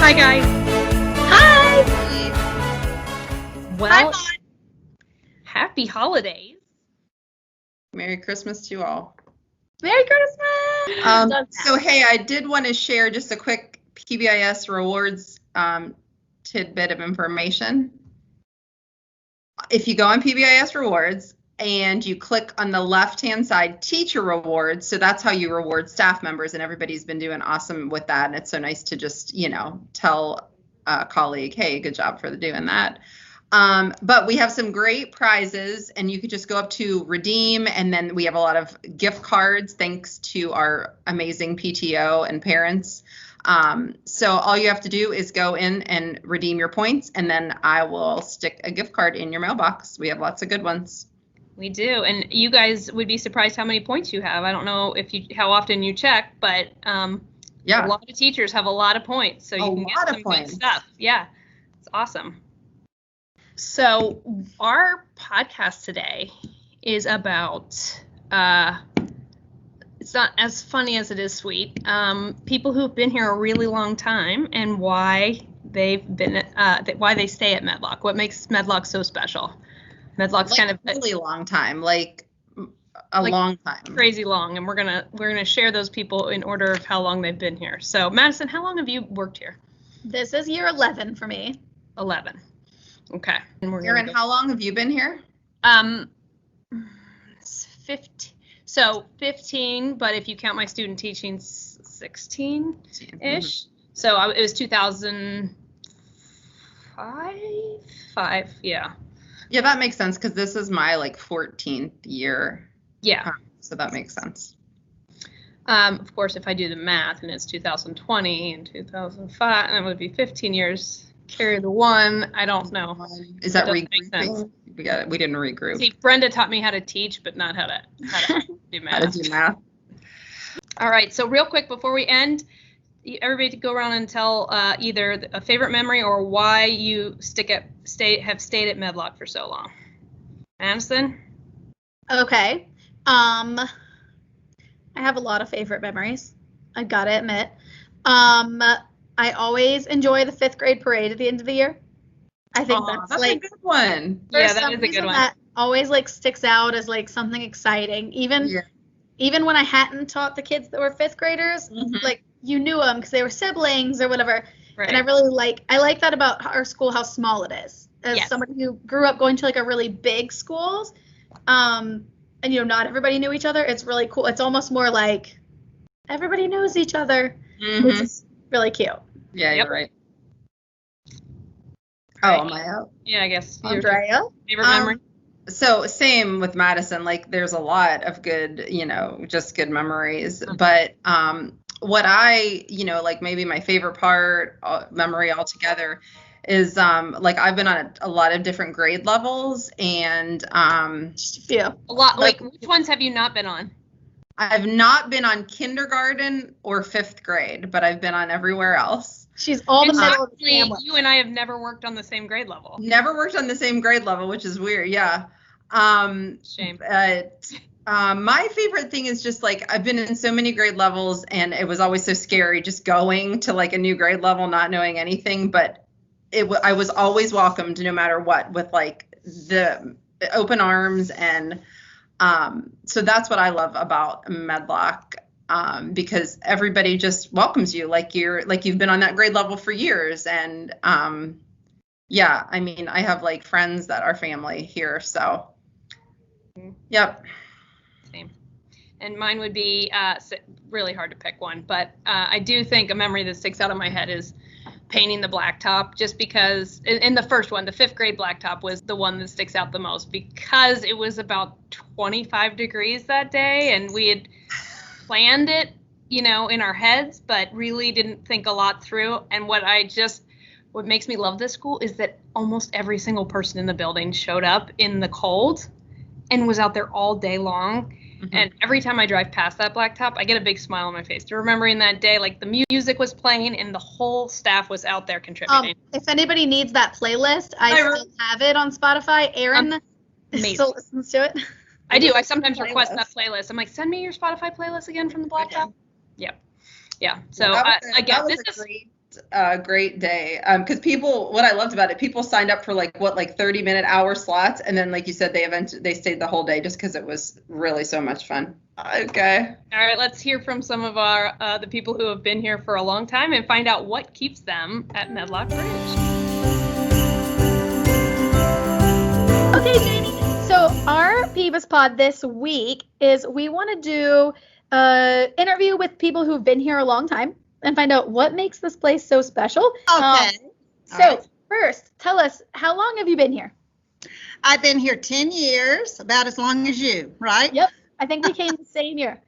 Hi, guys. Hi. Well, happy holidays. Merry Christmas to you all. Merry Christmas. So, hey, I did want to share just a quick PBIS rewards tidbit of information. If you go on PBIS rewards and you click on the left-hand side, teacher rewards, so that's how you reward staff members, and everybody's been doing awesome with that, and it's so nice to just, tell a colleague, hey, good job for doing that. But we have some great prizes, and you could just go up to redeem, and then we have a lot of gift cards thanks to our amazing PTO and parents. So all you have to do is go in and redeem your points, and then I will stick a gift card in your mailbox. We have lots of good ones. We do, and you guys would be surprised how many points you have. I don't know how often you check, but yeah, a lot of teachers have a lot of points, so you can get some good stuff. Yeah, it's awesome. So our podcast today is about, it's not as funny as it is sweet, people who've been here a really long time and why they've been, why they stay at Medlock. What makes Medlock so special? Medlock's like kind of a really long time, like a long time, crazy long, and we're gonna share those people in order of how long they've been here. So Madison, how long have you worked here? This is year 11 for me. 11. Okay. And Erin, how long have you been here? 15. So 15, but if you count my student teaching, 16-ish. Mm-hmm. So it was 2005, yeah. Yeah, that makes sense because this is my 14th year. Yeah. So that makes sense. Of course, if I do the math and it's 2020 and 2005, and it would be 15 years. Carry the one. I don't know. Is that regrouping? We didn't regroup. See, Brenda taught me how to teach, but not how to do math. How to do math. All right. So real quick before we end, everybody go around and tell either a favorite memory or why you have stayed at Medlock for so long. Madison? Okay. I have a lot of favorite memories. I gotta admit. I always enjoy the 5th grade parade at the end of the year. I think that's a good one. Yeah, that is a good one. That always sticks out as something exciting. Even when I hadn't taught the kids that were 5th graders, mm-hmm. You knew them because they were siblings or whatever. Right. And I really like that about our school, how small it is. As somebody who grew up going to a really big schools, and not everybody knew each other. It's really cool. It's almost more like everybody knows each other, which is really cute. Yeah, you're right. Oh, am I up? Yeah, I guess. Andrea? Favorite memory? So same with Madison. There's a lot of good, just good memories. Mm-hmm. But what I, maybe my favorite memory altogether is I've been on a lot of different grade levels and just a few. A lot. Which ones have you not been on? I've not been on kindergarten or 5th grade, but I've been on everywhere else. She's all the middle of the family. You and I have never worked on the same grade level. Never worked on the same grade level, which is weird. Yeah. Shame. But my favorite thing is just I've been in so many grade levels, and it was always so scary just going to a new grade level, not knowing anything. But I was always welcomed no matter what, with the open arms and. So that's what I love about Medlock, because everybody just welcomes you you've been on that grade level for years. And I have friends that are family here. So, yep. Same. And mine would be really hard to pick one, but I do think a memory that sticks out in my head is painting the blacktop, just because in the first one, the 5th grade blacktop was the one that sticks out the most because it was about 25 degrees that day, and we had planned it, in our heads, but really didn't think a lot through. And what makes me love this school is that almost every single person in the building showed up in the cold and was out there all day long. Mm-hmm. And every time I drive past that blacktop, I get a big smile on my face. Remembering that day, the music was playing and the whole staff was out there contributing. If anybody needs that playlist, I still have it on Spotify. Erin still listens to it. I do. I sometimes request that playlist. I'm send me your Spotify playlist again from the blacktop. Okay. Yeah. So I get this is a great day. Because what I loved about it, people signed up for like 30-minute hour slots, and then like you said, they stayed the whole day just because it was really so much fun. Okay. All right, let's hear from some of our the people who have been here for a long time and find out what keeps them at Medlock Bridge. Okay, Janie. So our PBIS pod this week is we want to do an interview with people who've been here a long time and find out what makes this place so special. Okay. First, tell us, how long have you been here? I've been here 10 years, about as long as you, right? Yep. I think we came the same year.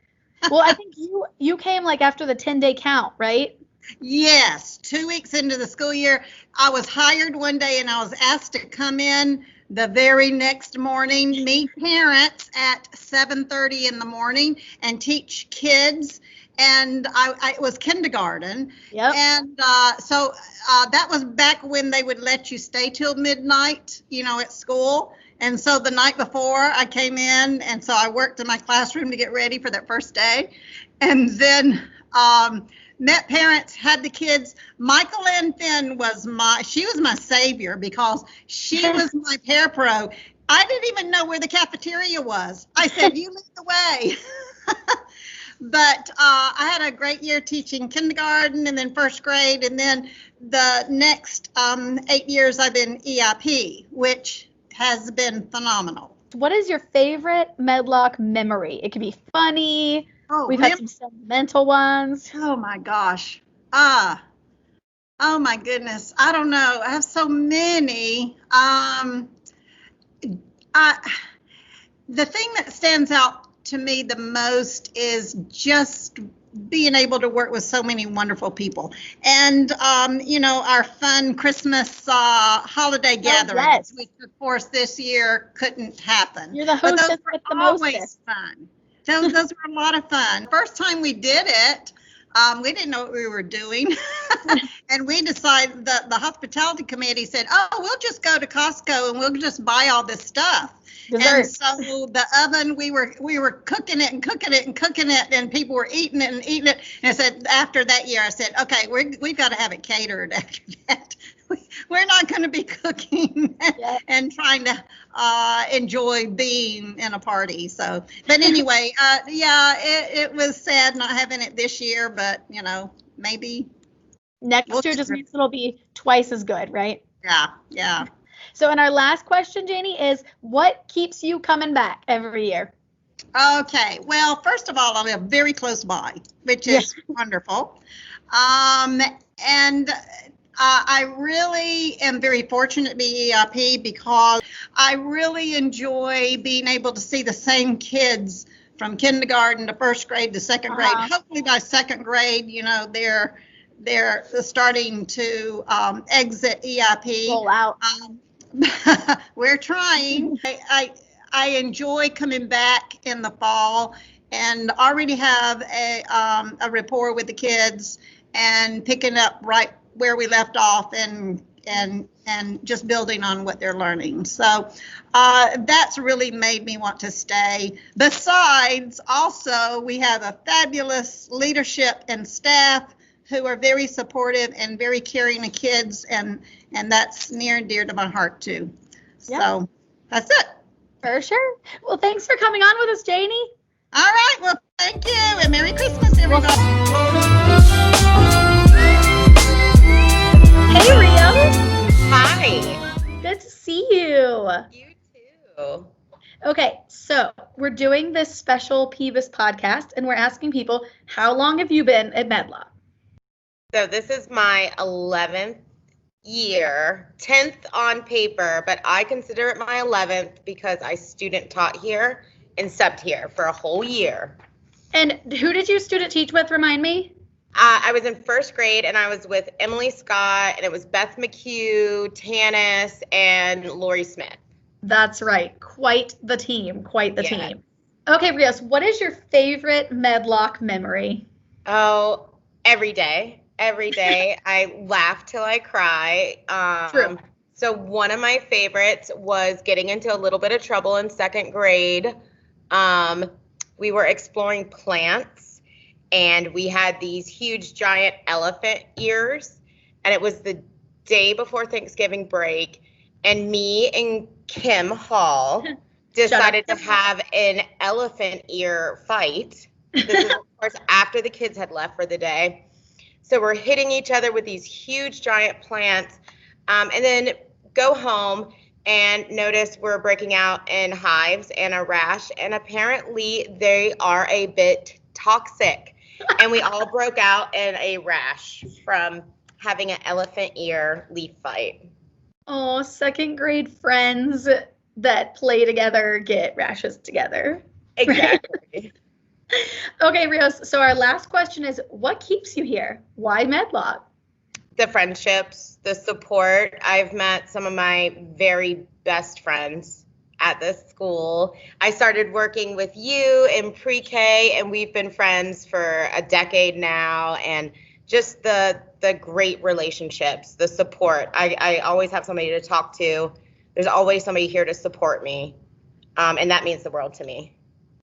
Well, I think you came like after the 10-day count, right? Yes. 2 weeks into the school year, I was hired one day and I was asked to come in the very next morning, meet parents at 7:30 in the morning and teach kids. And it was kindergarten. Yep. And so that was back when they would let you stay till midnight, at school. And so the night before I came in, and so I worked in my classroom to get ready for that first day. And then met parents, had the kids. Michael Ann Finn she was my savior because she was my parapro. I didn't even know where the cafeteria was. I said, you lead the way. But I had a great year teaching kindergarten and then first grade. And then the next 8 years I've been EIP, which has been phenomenal. What is your favorite Medlock memory? It could be funny. We've had some sentimental ones. Oh my gosh. Oh my goodness. I don't know. I have so many. The thing that stands out to me the most is just being able to work with so many wonderful people. And, our fun Christmas holiday gatherings, which of course this year couldn't happen. You're the hostess with the mostest. Fun. Those were a lot of fun. First time we did it, we didn't know what we were doing. And we decided that the hospitality committee said, we'll just go to Costco and we'll just buy all this stuff. Dessert. And so the oven, we were cooking it and cooking it and cooking it, and people were eating it and eating it. And I said, after that year, I said, okay, we've got to have it catered after that. We're not going to be cooking and trying to enjoy being in a party. So, but anyway, it was sad not having it this year, but maybe next year just means it'll be twice as good, right? Yeah. So, and our last question, Janie, is what keeps you coming back every year? Okay. Well, first of all, I live very close by, which is wonderful. And I really am very fortunate to be EIP because I really enjoy being able to see the same kids from kindergarten to first grade to second grade. Hopefully by second grade, they're starting to exit EIP. Roll out. We're trying. I enjoy coming back in the fall and already have a rapport with the kids and picking up right where we left off and just building on what they're learning. So that's really made me want to stay. Besides, also, we have a fabulous leadership and staff who are very supportive and very caring of kids, and that's near and dear to my heart too. Yep. So that's it. For sure. Well, thanks for coming on with us, Janie. All right. Well, thank you, and Merry Christmas, everybody. Hey, Rio. Hi. Good to see you. You too. Okay, so we're doing this special PBIS podcast, and we're asking people, how long have you been at Medlock? So this is my 11th year, 10th on paper, but I consider it my 11th because I student taught here and subbed here for a whole year. And who did you student teach with, remind me? I was in first grade and I was with Emily Scott, and it was Beth McHugh, Tanis, and Lori Smith. That's right. Quite the team. Team. Okay, Rios, what is your favorite Medlock memory? Oh, every day. Every day. I laugh till I cry. True. So one of my favorites was getting into a little bit of trouble in second grade. We were exploring plants, and we had these huge giant elephant ears, and it was the day before Thanksgiving break, and me and Kim Hall decided to have an elephant ear fight. This is, of course, after the kids had left for the day. So we're hitting each other with these huge giant plants, and then go home and notice we're breaking out in hives and a rash, and apparently they are a bit toxic. And we all broke out in a rash from having an elephant ear leaf fight. Oh, second grade friends that play together get rashes together. Exactly. Okay, Rios, so our last question is, what keeps you here? Why Medlock? The friendships, the support. I've met some of my very best friends at this school. I started working with you in pre-K, and we've been friends for a decade now, and just the great relationships, the support. I always have somebody to talk to. There's always somebody here to support me, and that means the world to me.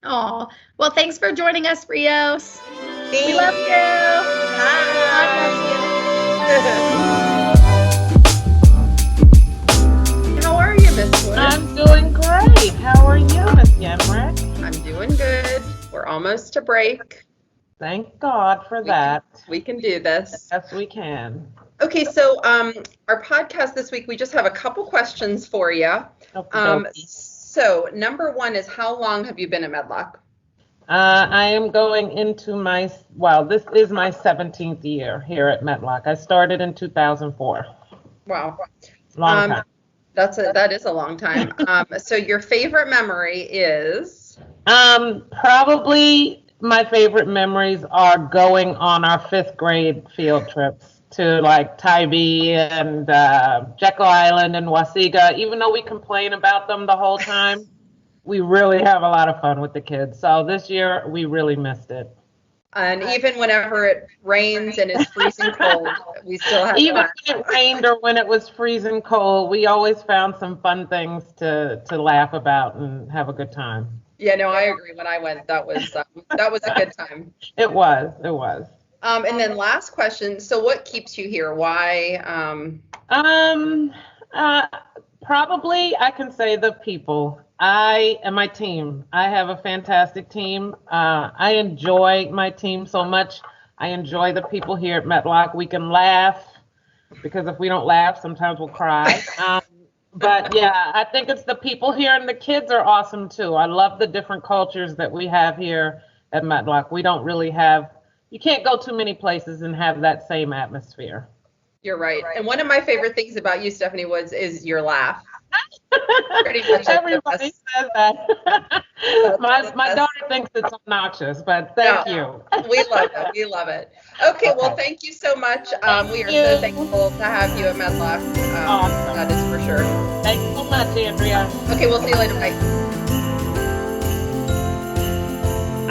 Oh, well, thanks for joining us, Rios. Thanks. We love you. How are you, Miss Wood? I'm doing great. How are you, Miss Yemrick? I'm doing good. We're almost to break. Thank God for that. We can do this. Yes, we can. Okay, so our podcast this week, we just have a couple questions for you. So number one is, how long have you been at Medlock? I am going into this is my 17th year here at Medlock. I started in 2004. Wow. Long time. That is a long time. So your favorite memory is? Probably my favorite memories are going on our 5th grade field trips to like Tybee and Jekyll Island and Wasiga. Even though we complain about them the whole time, we really have a lot of fun with the kids. So this year we really missed it. And even whenever it rains and it's freezing cold, we still have Even fun. when it rained or when it was freezing cold, we always found some fun things to laugh about and have a good time. Yeah, no, I agree. When I went, that was a good time. It was. And then last question. So what keeps you here? Why? Probably I can say the people. I and my team. I have a fantastic team. I enjoy my team so much. I enjoy the people here at Medlock. We can laugh, because if we don't laugh, sometimes we'll cry. But yeah, I think it's the people here, and the kids are awesome too. I love the different cultures that we have here at Medlock. We don't really have, you can't go too many places and have that same atmosphere. You're right. And one of my favorite things about you, Stephanie, is your laugh. Pretty much everybody says that. my daughter thinks it's obnoxious, but thank you. We love it. Okay, well, thank you so much. We are so thankful to have you at Medlock. Awesome. That is for sure. Thanks so much, Andrea. Okay, we'll see you later. Bye.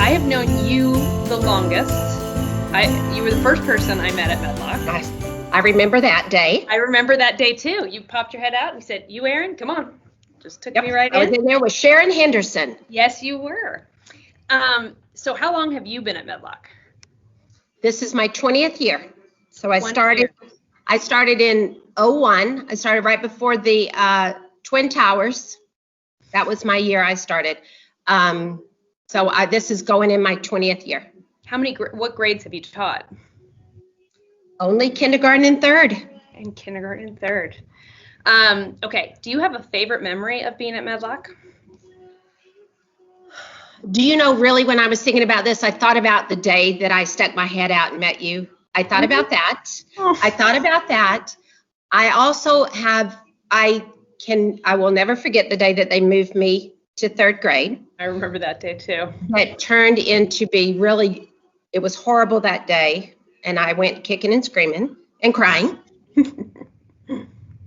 I have known you the longest. You were the first person I met at Medlock. I remember that day. I remember that day too. You popped your head out and you said, "You, Erin, come on." Just took me right I was in. in there with Sharon Henderson. Yes, you were. So how long have you been at Medlock? This is my 20th year. So I started in 01. I started right before the Twin Towers. That was my year I started. This is going in my 20th year. What grades have you taught? Only kindergarten and third. And kindergarten and third. Okay. Do you have a favorite memory of being at Medlock? Do you know, really, when I was thinking about this, I thought about the day that I stuck my head out and met you. I thought about that. I thought about that. I also I will never forget the day that they moved me to 3rd grade. I remember that day too. It turned into be really, it was horrible that day. And I went kicking and screaming and crying.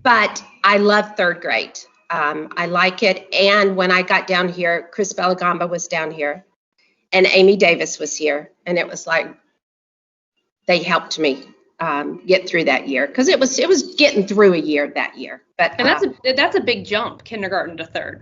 But I love 3rd grade. I like it. And when I got down here, Chris Belagamba was down here and Amy Davis was here. And it was like, they helped me get through that year, because it was getting through a year that year. But that's a big jump, kindergarten to 3rd.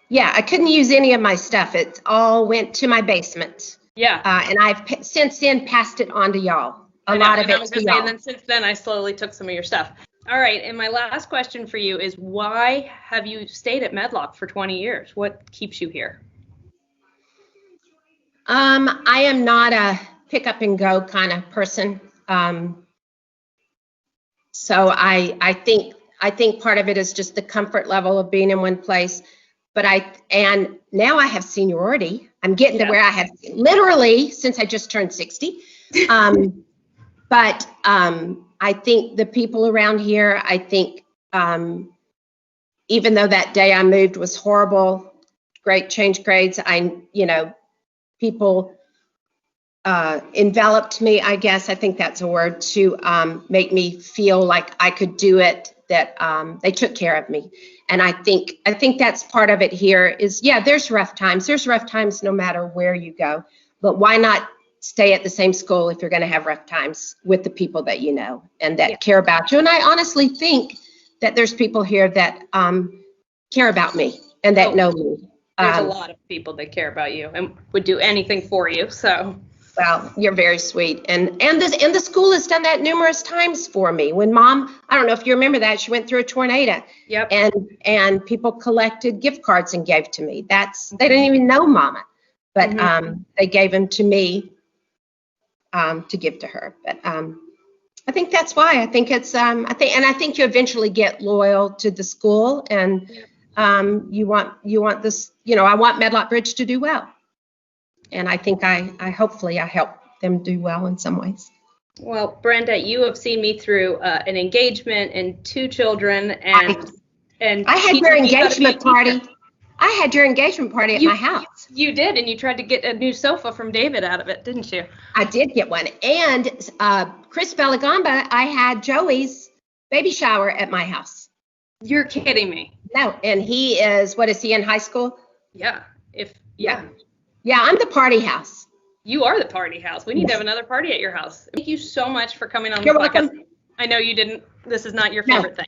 Yeah, I couldn't use any of my stuff. It all went to my basement. Yeah. And I've since then passed it on to y'all. a lot of and I it was to gonna say, y'all. and then since then, I slowly took some of your stuff. All right, and my last question for you is, why have you stayed at Medlock for 20 years? What keeps you here? I am not a pick up and go kind of person. So I think part of it is just the comfort level of being in one place. But and now I have seniority. I'm getting to where I have literally since I just turned 60. But I think the people around here, I think even though that day I moved was horrible, great change grades, people enveloped me, I guess, I think that's a word, to make me feel like I could do it, that they took care of me. And I think that's part of it here is, there's rough times. There's rough times no matter where you go. But why not stay at the same school if you're going to have rough times with the people that you know and that care about you? And I honestly think that there's people here that care about me and that know me. There's a lot of people that care about you and would do anything for you. So. Well, you're very sweet. And the school has done that numerous times for me. When Mom, I don't know if you remember that, she went through a tornado. Yep. And people collected gift cards and gave to me. They didn't even know Mama, but they gave them to me to give to her. But I think that's why. I think it's I think you eventually get loyal to the school, and you want this, I want Medlock Bridge to do well. And I think hopefully I help them do well in some ways. Well, Brenda, you have seen me through an engagement and 2 children, and I had your engagement party. I had your engagement party at my house. You did, and you tried to get a new sofa from David out of it, didn't you? I did get one. And Chris Belagamba, I had Joey's baby shower at my house. You're kidding me. No, and he is, what is he, in high school? Yeah. Yeah, I'm the party house. You are the party house. We need to have another party at your house. Thank you so much for coming on the You're podcast. welcome. I know you didn't. This is not your favorite thing.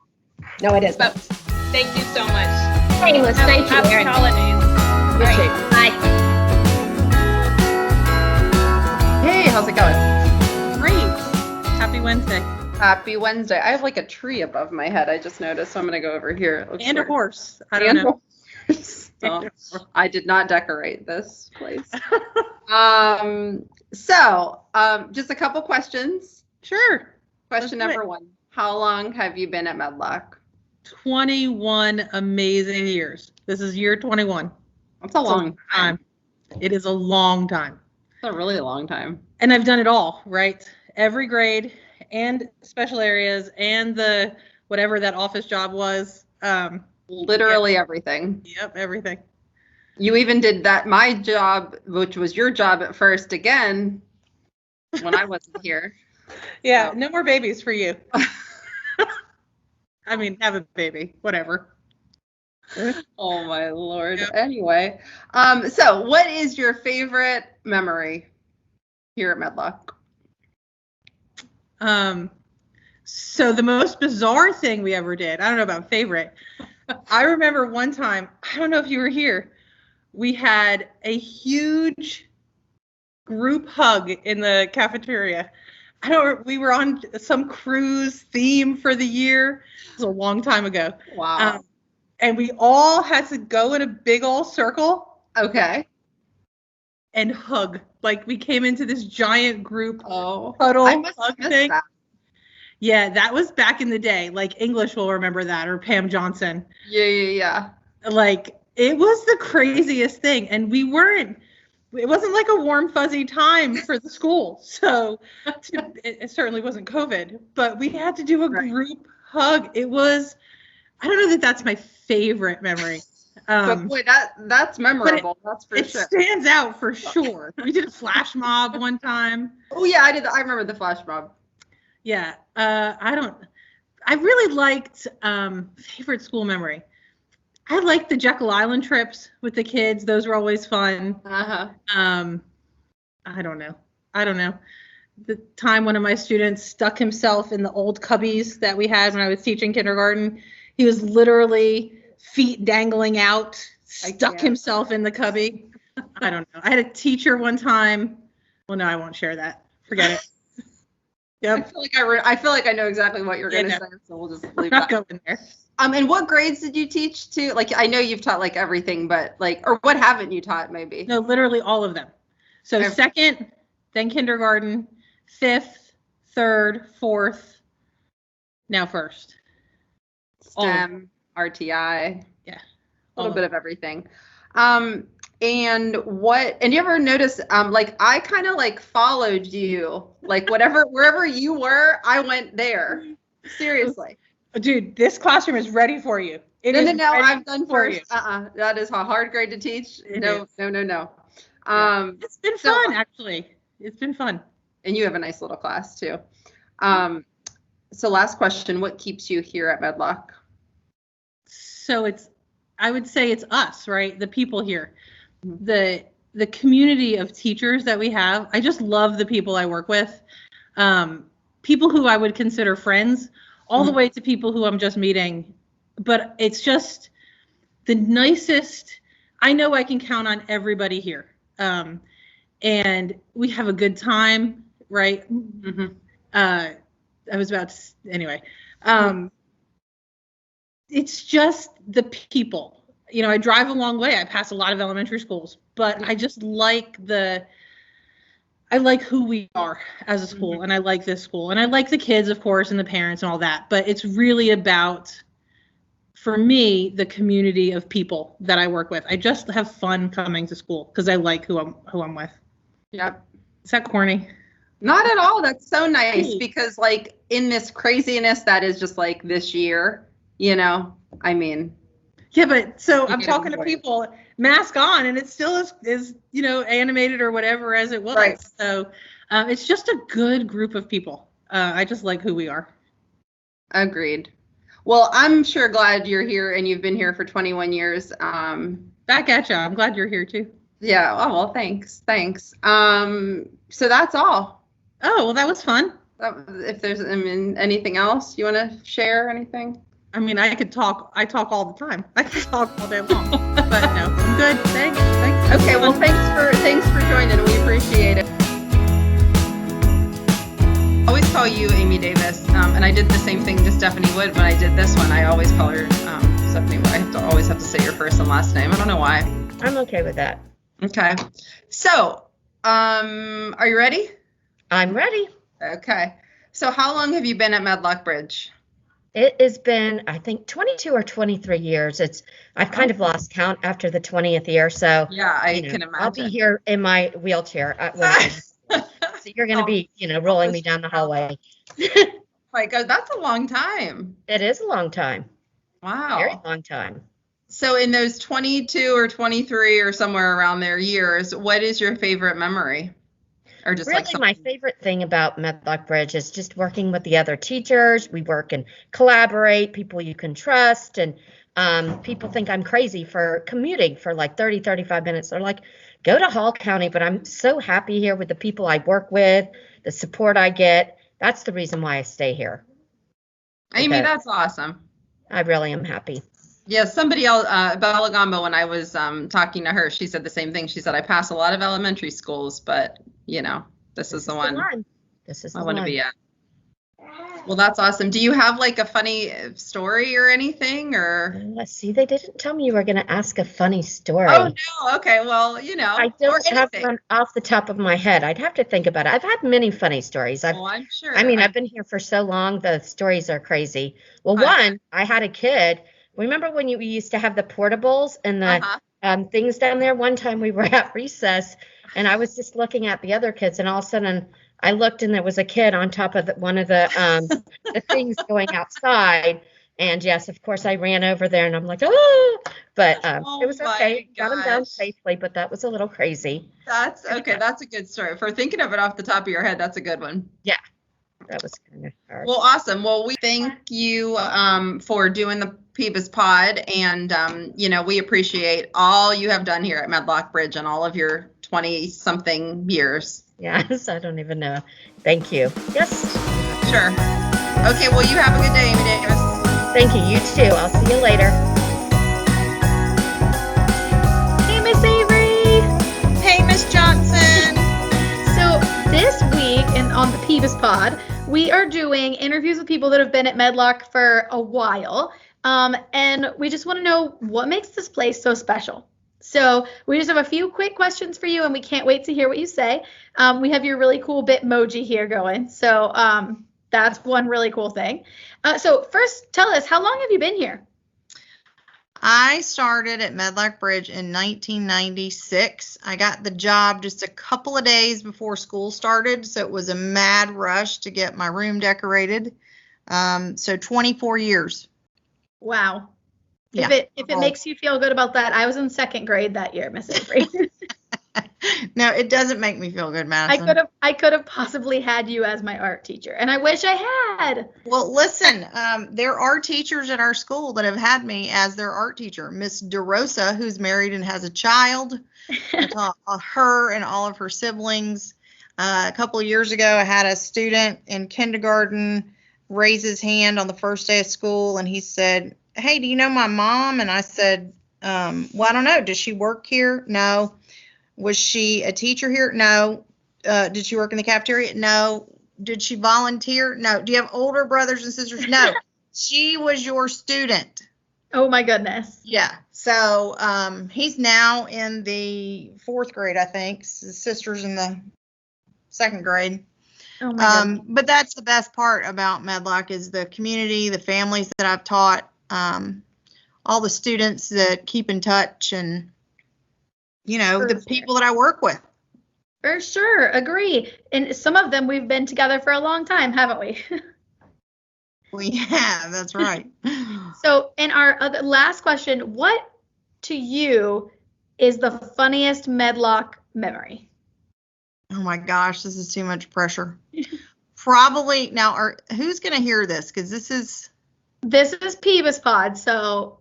No, it isn't. But thank you so much. Painless. Thank you, Happy Erin. holidays. You All too. right. Bye. Hey, how's it going? Great. Happy Wednesday. Happy Wednesday. I have like a tree above my head. I just noticed, so I'm gonna go over here. It looks And a weird. horse. I don't know. So, I did not decorate this place. Just a couple questions. Sure. Question Let's do number 1. How long have you been at Medlock? 21 amazing years. This is year 21. That's a long time. It is a long time. It's a really long time. And I've done it all, right? Every grade and special areas and the whatever that office job was. Literally everything. Yep, everything. You even did that, my job, which was your job at first again, when I wasn't here. Yeah, So. no more babies for you. I mean, have a baby, whatever. Oh my Lord. Yep. Anyway, so what is your favorite memory here at Medlock? So the most bizarre thing we ever did, I don't know about favorite. I remember one time, I don't know if you were here, we had a huge group hug in the cafeteria. We were on some cruise theme for the year. It was a long time ago. Wow. And we all had to go in a big old circle Okay. and hug. Like we came into this giant group Oh, huddle I must have hug missed thing. that. Yeah, that was back in the day. Like English will remember that, or Pam Johnson. Yeah. Like it was the craziest thing. And it wasn't like a warm, fuzzy time for the school. So it certainly wasn't COVID, but we had to do a group hug. It was, I don't know that that's my favorite memory. But boy, that's memorable. That's for It sure. stands out for sure. We did a flash mob one time. Oh yeah, I did. I remember the flash mob. Yeah. I really liked favorite school memory. I liked the Jekyll Island trips with the kids. Those were always fun. Uh-huh. I don't know. The time one of my students stuck himself in the old cubbies that we had when I was teaching kindergarten. He was literally feet dangling out, stuck himself in the cubby. I don't know. I had a teacher one time. Well, no, I won't share that. Forget it. Yep. I feel like I know exactly what you're Yeah, going to no. say, so we'll just I'm leave not that. going there. And what grades did you teach to? Like, I know you've taught like everything, but like, or what haven't you taught maybe? No, literally all of them. So Every- second, then kindergarten, fifth, third, fourth, now first. STEM, RTI. Yeah. A little bit of everything. And you ever notice, like I kind of like followed you, like wherever you were, I went there. Seriously. Dude, this classroom is ready for you. It No, is no, no, ready I've done for first. That is a hard grade to teach. It No, is. no. Yeah. It's been fun, actually. It's been fun. And you have a nice little class too. So last question, what keeps you here at Medlock? So I would say it's us, right? The people here, the community of teachers that we have. I just love the people I work with. People who I would consider friends, all the way to people who I'm just meeting. But it's just the nicest. I know I can count on everybody here. And we have a good time, right? I was about to, anyway. It's just the people. You know, I drive a long way. I pass a lot of elementary schools, but I just like who we are as a school, and I like this school, and I like the kids, of course, and the parents and all that. But it's really about, for me, the community of people that I work with. I just have fun coming to school because I like who I'm with. Yep. Is that corny? Not at all. That's so nice because like in this craziness that is just like this year, you know, I mean. Yeah, but so I'm talking to people, mask on, and it still is, you know, animated or whatever as it was. Right. So it's just a good group of people. I just like who we are. Agreed. Well, I'm sure glad you're here and you've been here for 21 years. Back at you. I'm glad you're here too. Yeah. Oh, well, thanks. So that's all. Oh, well, that was fun. If there's anything else you want to share, anything? I mean, I talk all the time. I could talk all day long. But no, I'm good. Thanks. Okay, well, thanks for joining. We appreciate it. I always call you Amy Davis, and I did the same thing to Stephanie Wood when I did this one. I always call her Stephanie Wood. I always have to say your first and last name. I don't know why. I'm okay with that. Okay. So, are you ready? I'm ready. Okay. So how long have you been at Medlock Bridge? It has been, I think, 22 or 23 years. I've kind of lost count after the 20th year. So yeah, I can imagine. I'll be here in my wheelchair. So you're going to be, rolling me down the hallway. My God, that's a long time. It is a long time. Wow. Very long time. So in those 22 or 23 or somewhere around there years, what is your favorite memory? Or just really, my favorite thing about Medlock Bridge is just working with the other teachers. We work and collaborate, people you can trust. And people think I'm crazy for commuting for like 30, 35 minutes. They're like, go to Hall County. But I'm so happy here with the people I work with, the support I get. That's the reason why I stay here. Amy, that's awesome. I really am happy. Yeah, somebody else, Bella Gamba, when I was talking to her, she said the same thing. She said, I pass a lot of elementary schools, but, this is the one. This is the I one want to be at. Well, that's awesome. Do you have like a funny story or anything, or? Let's see. They didn't tell me you were going to ask a funny story. Oh, no. Okay. Well, I don't have one off the top of my head. I'd have to think about it. I've had many funny stories. I'm sure. I've been here for so long. The stories are crazy. Well, I had a kid. Remember when you used to have the portables and the things down there? One time we were at recess and I was just looking at the other kids and all of a sudden I looked and there was a kid on top of one of the things going outside. And yes, of course I ran over there and I'm like, oh, but it was okay. Got him down safely, but that was a little crazy. That's okay. That's a good story. For thinking of it off the top of your head, that's a good one. Yeah. That was kind of hard. Well, awesome. Well, we thank you for doing the PBIS pod, and we appreciate all you have done here at Medlock Bridge and all of your 20-something years. Yes, I don't even know. Thank you. Yes. Sure. Okay. Well, you have a good day, Amy Davis. Thank you. You too. I'll see you later. Hey, Miss Avery. Hey, Miss Johnson. So this week on the PBIS pod, we are doing interviews with people that have been at Medlock for a while. And we just want to know what makes this place so special. So we just have a few quick questions for you, and we can't wait to hear what you say. We have your really cool Bitmoji here going. So that's one really cool thing. So first, tell us, how long have you been here? I started at Medlock Bridge in 1996. I got the job just a couple of days before school started, so it was a mad rush to get my room decorated. So 24 years. Wow. Yeah. If it makes you feel good about that, I was in second grade that year, Miss Avery. No, it doesn't make me feel good, Madison. I could have possibly had you as my art teacher, and I wish I had. Well, listen, there are teachers at our school that have had me as their art teacher. Miss DeRosa, who's married and has a child. I taught her and all of her siblings. A couple of years ago, I had a student in kindergarten raise his hand on the first day of school, and he said, "Hey, do you know my mom?" And I said, well, I don't know. Does she work here? No. Was she a teacher here? No. Did she work in the cafeteria? No. Did she volunteer? No. Do you have older brothers and sisters? No. She was your student. Oh my goodness. Yeah. So he's now in the 4th grade, I think. His sister's in the 2nd grade. Oh my goodness. But that's the best part about Medlock is the community, the families that I've taught, all the students that keep in touch, and the people that I work with. For sure. Agree. And some of them we've been together for a long time, haven't we? We have. That's right. So in our last question, what to you is the funniest Medlock memory? Oh my gosh, this is too much pressure. Probably now, who's going to hear this? Because this is PBIS Pod, so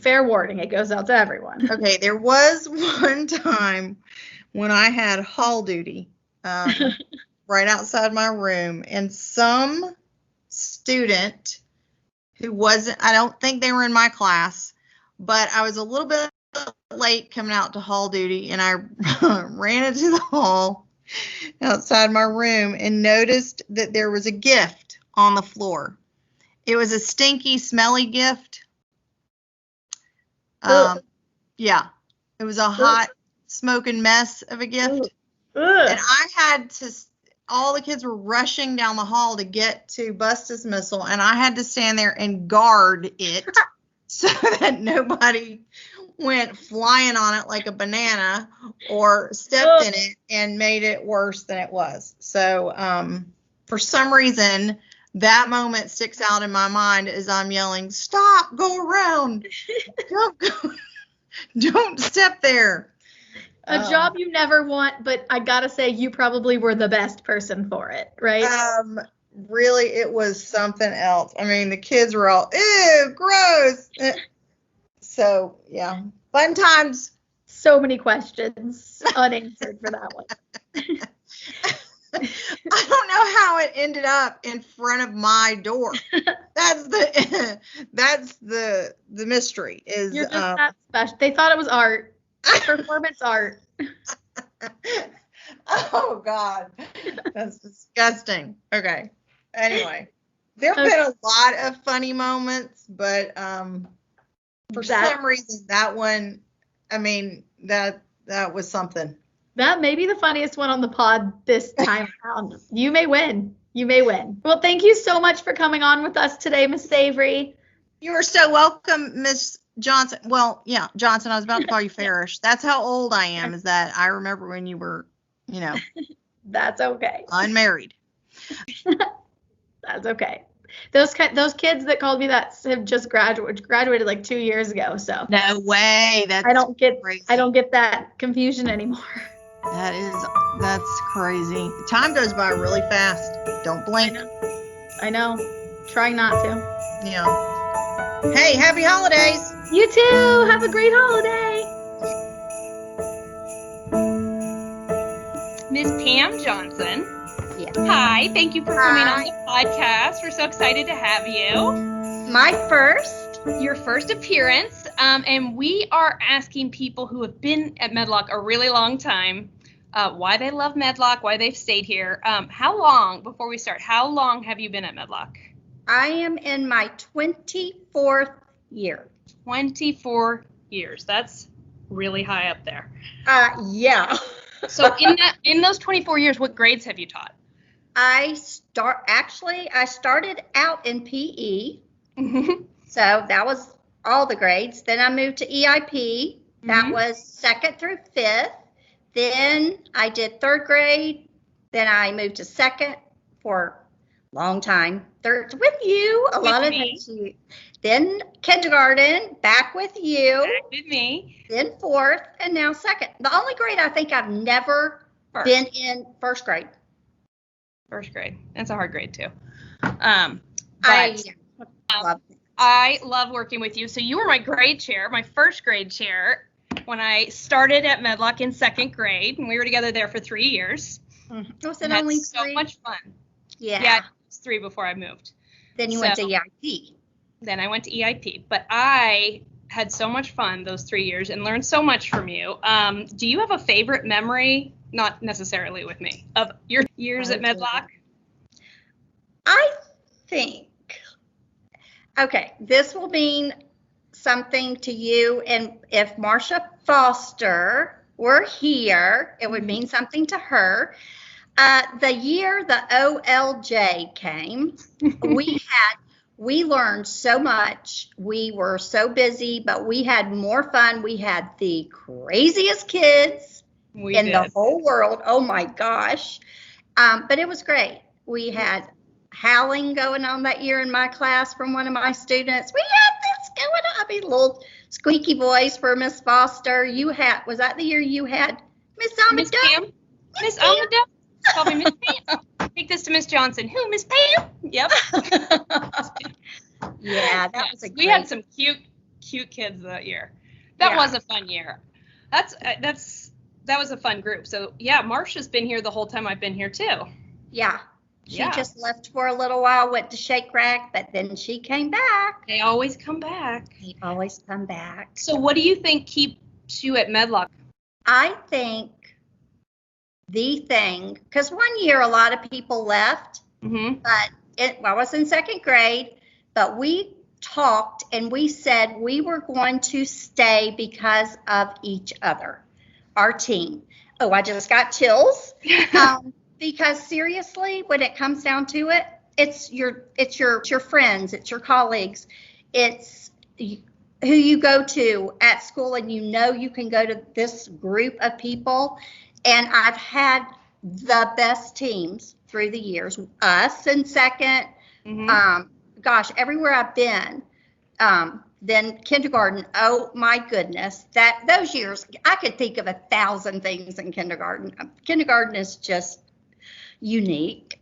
fair warning, it goes out to everyone. Okay, there was one time when I had hall duty right outside my room, and some student who I don't think they were in my class, but I was a little bit late coming out to hall duty, and I ran into the hall outside my room and noticed that there was a gift on the floor. It was a stinky, smelly gift. Yeah, it was a hot, smoking mess of a gift. And I had to, all the kids were rushing down the hall to get to bust dismissal, and I had to stand there and guard it so that nobody went flying on it like a banana or stepped in it and made it worse than it was. So for some reason, that moment sticks out in my mind as I'm yelling, "Stop, go around, don't step there." A job you never want, but I gotta say you probably were the best person for it, right? Really, it was something else. I mean, the kids were all, "Ew, gross." So yeah, fun times. So many questions unanswered for that one. I don't know how it ended up in front of my door. That's the mystery. Is you're just that special. They thought it was art, performance art. Oh God, that's disgusting. Okay. Anyway, there've been a lot of funny moments, but for some reason that one, I mean, that was something. That may be the funniest one on the pod this time around. You may win. Well, thank you so much for coming on with us today, Miss Avery. You are so welcome, Miss Johnson. Well, yeah, Johnson. I was about to call you Farish. That's how old I am. Is that I remember when you were, That's okay. Unmarried. That's okay. Those kids that called me that have just graduated like 2 years ago. So no way. I don't get that confusion anymore. That's crazy. Time goes by really fast. Don't blink. I know. Trying not to. Yeah. Hey, happy holidays. You too. Have a great holiday. Miss Pam Johnson. Yes. Hi, thank you for coming on the podcast. We're so excited to have you. Your first appearance. And we are asking people who have been at Medlock a really long time, why they love Medlock, why they've stayed here. How long have you been at Medlock? I am in my 24th year. 24 years. That's really high up there. Yeah. So in those 24 years, what grades have you taught? I started out in PE. Mm-hmm. So that was all the grades. Then I moved to EIP. That was 2nd through 5th. Then I did 3rd grade. Then I moved to 2nd for a long time. 3rd with you, a lot of times. Then kindergarten, back with you. Back with me. Then 4th, and now 2nd. The only grade I think I've never been in 1st grade. 1st grade. That's a hard grade too. I love working with you. So you were my grade chair, my 1st grade chair, when I started at Medlock in 2nd grade, and we were together there for 3 years. Was it only 3? So much fun. Yeah. It was 3 before I moved. Then you went to EIP. Then I went to EIP, but I had so much fun those 3 years and learned so much from you. Do you have a favorite memory, not necessarily with me, of your years at Medlock? I think, okay, this will mean something to you, and if Marsha Foster were here, it would mean something to her. The year the OLJ came, we learned so much. We were so busy, but we had more fun. We had the craziest kids the whole world. Oh my gosh. But it was great. We had howling going on that year in my class from one of my students. We had this going on. I mean, little squeaky voice for Miss Foster. Was that the year you had Miss Amadou? Miss Amadou? Call me Miss Pam. Take this to Miss Johnson. Who, Miss Pam? Yep. Yeah, that was we had some cute kids that year. That was a fun year. That was a fun group. So yeah, Marsha's been here the whole time I've been here too. Yeah. She just left for a little while, went to Shake Rack, but then she came back. They always come back. So what do you think keeps you at Medlock? I think the thing, because one year a lot of people left, but I was in 2nd grade, but we talked and we said we were going to stay because of each other, our team. Oh, I just got chills. Because seriously, when it comes down to it, it's your friends, it's your colleagues, it's who you go to at school, and you can go to this group of people. And I've had the best teams through the years. Us in 2nd, gosh, everywhere I've been. Then kindergarten, oh my goodness, those years, I could think of 1,000 things in kindergarten. Kindergarten is just unique.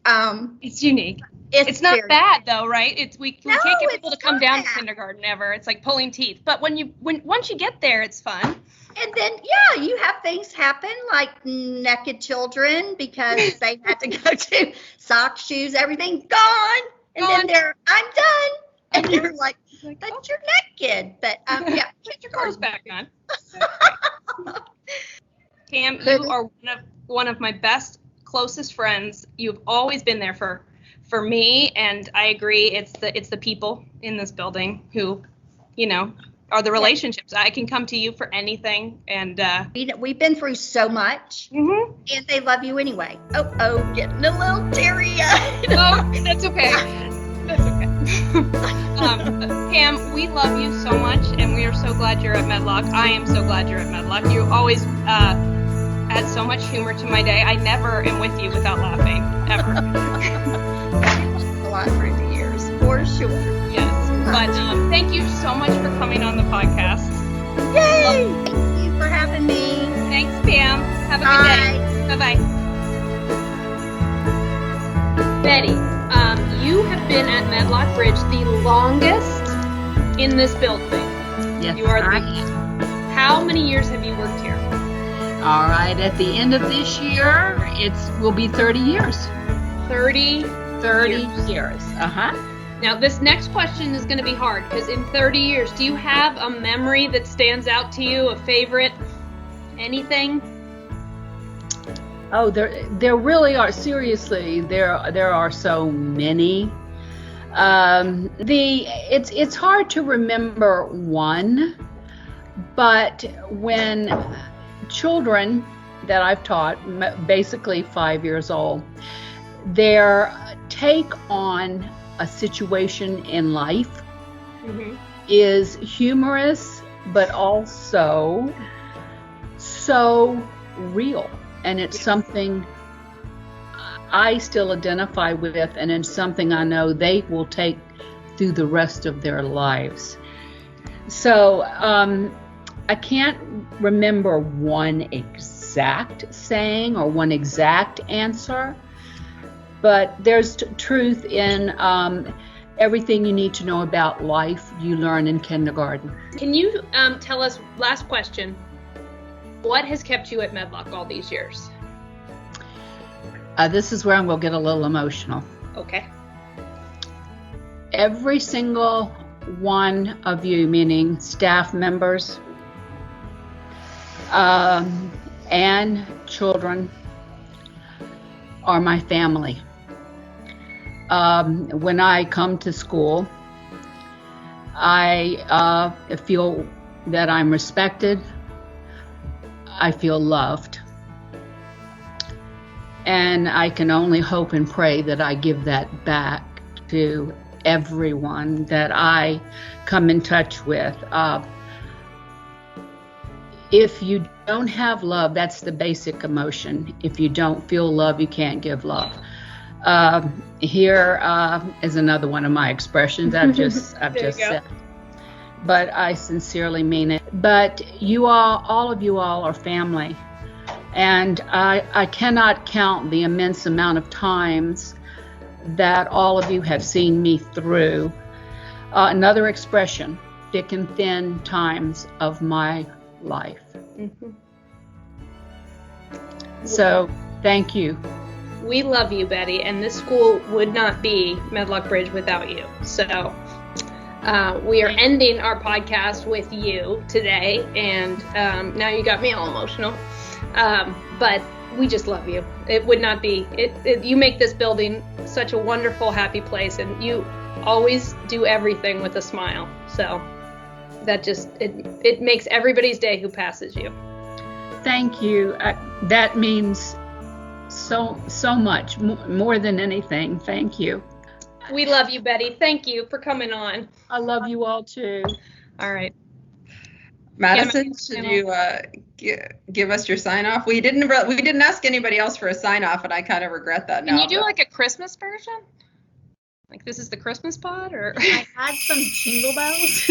It's unique. It's not bad though, right? We can't get people to come down to kindergarten ever. It's like pulling teeth. But once you get there, it's fun. And then you have things happen like naked children because they had to go to socks, shoes, everything gone. And then I'm done. And you're like, but you're naked. But put your clothes back on. Tam, you are one of my best, closest friends. You've always been there for me, and I agree. It's the people in this building who, are the relationships. I can come to you for anything, and we've been through so much, and they love you anyway. Oh, getting a little teary-eyed. Oh, that's okay. That's okay. Pam, we love you so much, and we are so glad you're at Medlock. I am so glad you're at Medlock. You always add so much humor to my day. I never am with you without laughing, ever. A lot through the years, for sure. Yes, but thank you so much for coming on the podcast. Yay! Thank you for having me. Thanks, Pam. Have a good day. Bye-bye. Betty, you have been at Medlock Bridge the longest in this building. Yes, you are I am. How many years have you worked here? All right, at the end of this year, will be 30 years. 30 years. Uh-huh. Now, this next question is going to be hard because in 30 years, do you have a memory that stands out to you, a favorite, anything? Oh, there really are. Seriously, there are so many. It's hard to remember one, but when children that I've taught, basically 5 years old, their take on a situation in life is humorous, but also so real. And it's something I still identify with, and it's something I know they will take through the rest of their lives. So I can't remember one exact saying or one exact answer, but there's truth in everything you need to know about life you learn in kindergarten. Can you tell us, last question, what has kept you at Medlock all these years? This is where I'm going to get a little emotional. Okay. Every single one of you, meaning staff members and children, are my family. When I come to school, I feel that I'm respected. I feel loved. And I can only hope and pray that I give that back to everyone that I come in touch with. If you don't have love, that's the basic emotion. If you don't feel love, you can't give love. Here is another one of my expressions I've just said. But I sincerely mean it. But all of you all are family. And I cannot count the immense amount of times that all of you have seen me through. Another expression, thick and thin times of my life. So, thank you. We love you, Betty, and this school would not be Medlock Bridge without you. So, we are ending our podcast with you today, and now you got me all emotional. But we just love you. It would not be, you make this building such a wonderful, happy place, and you always do everything with a smile. So that just, it makes everybody's day who passes you. Thank you. That means so much, more than anything. Thank you. We love you, Betty. Thank you for coming on. I love you all too. All right. Madison, should you give us your sign off? We didn't ask anybody else for a sign off, and I kind of regret that now. Can you do like a Christmas version? Like this is the Christmas pod, or I had some jingle bells.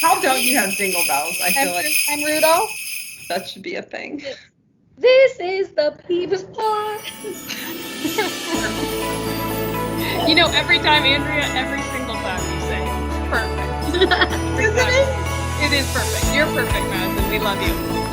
How don't you have jingle bells? I feel like I'm Rudolph. That should be a thing. This is the PBIS pod. You know, every time, Andrea, every single time you say it, it's perfect. It is perfect. You're perfect, Madison. We love you.